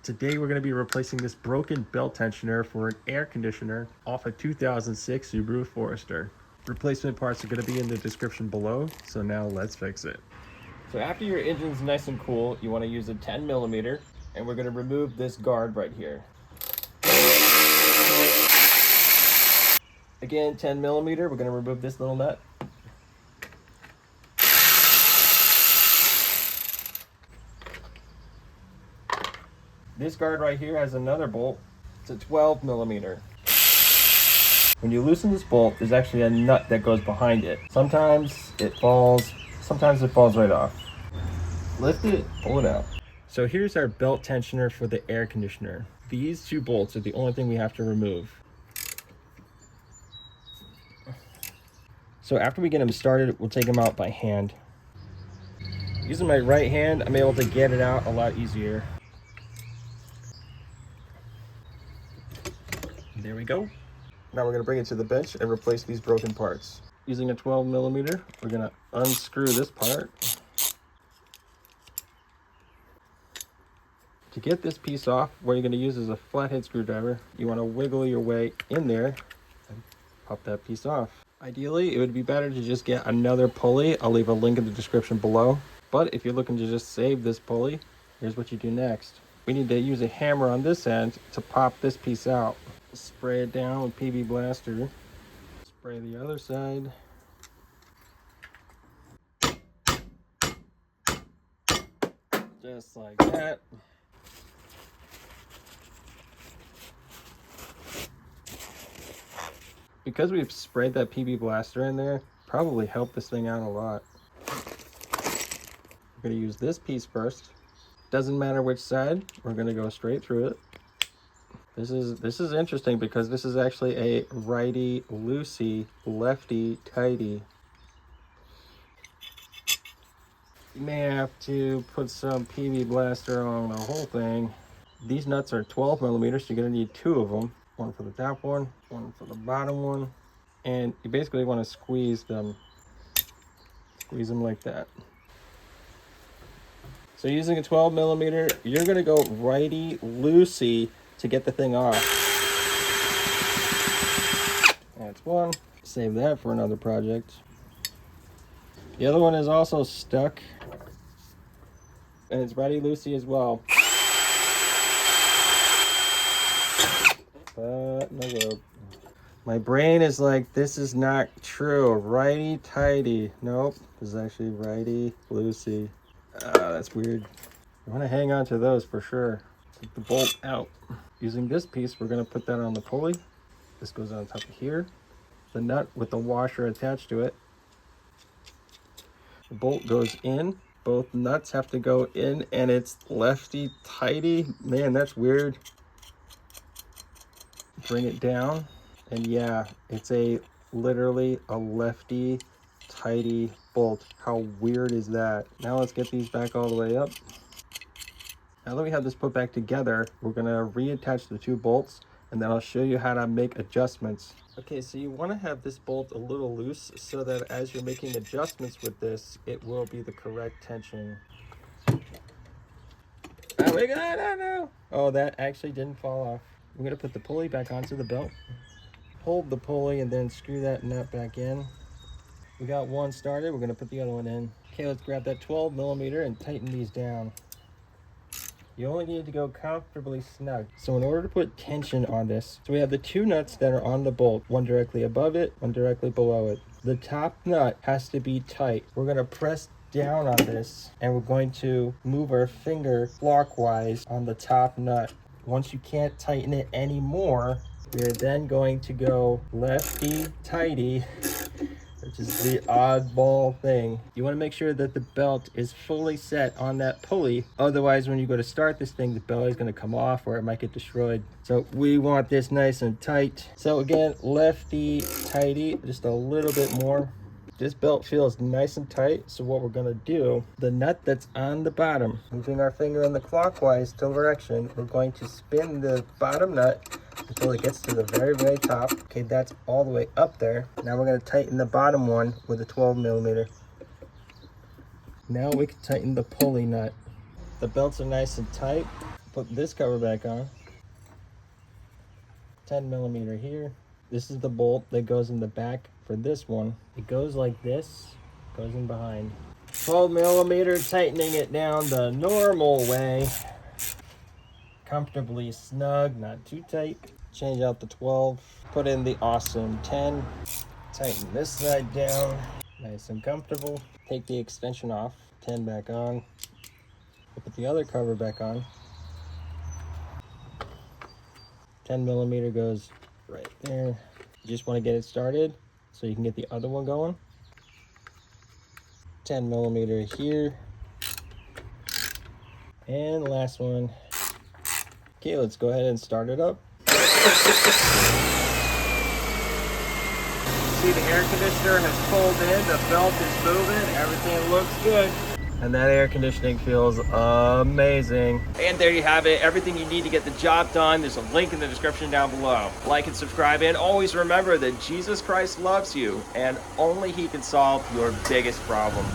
Today we're going to be replacing this broken belt tensioner for an air conditioner off a 2006 Subaru Forester. Replacement parts are going to be in the description below, so now let's fix it. So after your engine's nice and cool, you want to use a 10mm, and we're going to remove this guard right here. Again, 10mm, we're going to remove this little nut. This guard right here has another bolt. It's a 12mm. When you loosen this bolt, there's actually a nut that goes behind it. Sometimes it falls right off. Lift it, pull it out. So here's our belt tensioner for the air conditioner. These two bolts are the only thing we have to remove. So after we get them started, we'll take them out by hand. Using my right hand, I'm able to get it out a lot easier. There we go. Now we're going to bring it to the bench and replace these broken parts. Using a 12mm, we're going to unscrew this part. To get this piece off, what you're going to use is a flathead screwdriver. You want to wiggle your way in there and pop that piece off. Ideally, it would be better to just get another pulley. I'll leave a link in the description below. But if you're looking to just save this pulley, here's what you do next. We need to use a hammer on this end to pop this piece out. Spray it down with PB Blaster. Spray the other side. Just like that. Because we've sprayed that PB Blaster in there, probably helped this thing out a lot. We're going to use this piece first. Doesn't matter which side, we're going to go straight through it. This is interesting because this is actually a righty loosey, lefty tighty. You may have to put some PB Blaster on the whole thing. These nuts are 12mm, so you're going to need two of them. One for the top one for the bottom one. And you basically want to squeeze them. Squeeze them like that. So using a 12mm, you're going to go righty loosey to get the thing off. That's one. Save that for another project. The other one is also stuck, and it's righty loosey as well. But no good. My brain is like, this is not true. Righty tighty. Nope. This is actually righty loosey. That's weird. You want to hang on to those for sure. Take the bolt out. Using this piece, we're going to put that on the pulley. This goes on top of here. The nut with the washer attached to it. The bolt goes in. Both nuts have to go in, and it's lefty tighty. Man, that's weird. Bring it down, and yeah, it's literally a lefty tighty bolt. How weird is that? Now let's get these back all the way up. Now that we have this put back together, we're going to reattach the two bolts, and then I'll show you how to make adjustments. Okay, so you want to have this bolt a little loose so that as you're making adjustments with this, it will be the correct tension. Oh my God, oh no! Oh, that actually didn't fall off. I'm going to put the pulley back onto the belt. Hold the pulley and then screw that nut back in. We got one started, we're going to put the other one in. Okay, let's grab that 12mm and tighten these down. You only need to go comfortably snug. So in order to put tension on this, so we have the two nuts that are on the bolt, one directly above it, one directly below it. The top nut has to be tight. We're going to press down on this, and we're going to move our finger clockwise on the top nut. Once you can't tighten it anymore, we're then going to go lefty tighty, which is the oddball thing. You want to make sure that the belt is fully set on that pulley. Otherwise, when you go to start this thing, the belt is going to come off or it might get destroyed. So we want this nice and tight. So again, lefty tighty, just a little bit more. This belt feels nice and tight, so what we're going to do, the nut that's on the bottom, moving our finger in the clockwise direction, we're going to spin the bottom nut until it gets to the very, very top. Okay, that's all the way up there. Now we're going to tighten the bottom one with a 12mm. Now we can tighten the pulley nut. The belts are nice and tight. Put this cover back on. 10mm here. This is the bolt that goes in the back for this one. It goes like this, goes in behind. 12mm, tightening it down the normal way. Comfortably snug, not too tight. Change out the 12, put in the awesome 10. Tighten this side down, nice and comfortable. Take the extension off, 10 back on. Put the other cover back on. 10mm goes right there. You just want to get it started so you can get the other one going. 10mm here. And last one. Okay, let's go ahead and start it up. See, the air conditioner has pulled in, the belt is moving, everything looks good. And that air conditioning feels amazing. And there you have it, everything you need to get the job done. There's a link in the description down below. Like and subscribe, and always remember that Jesus Christ loves you, and only He can solve your biggest problem.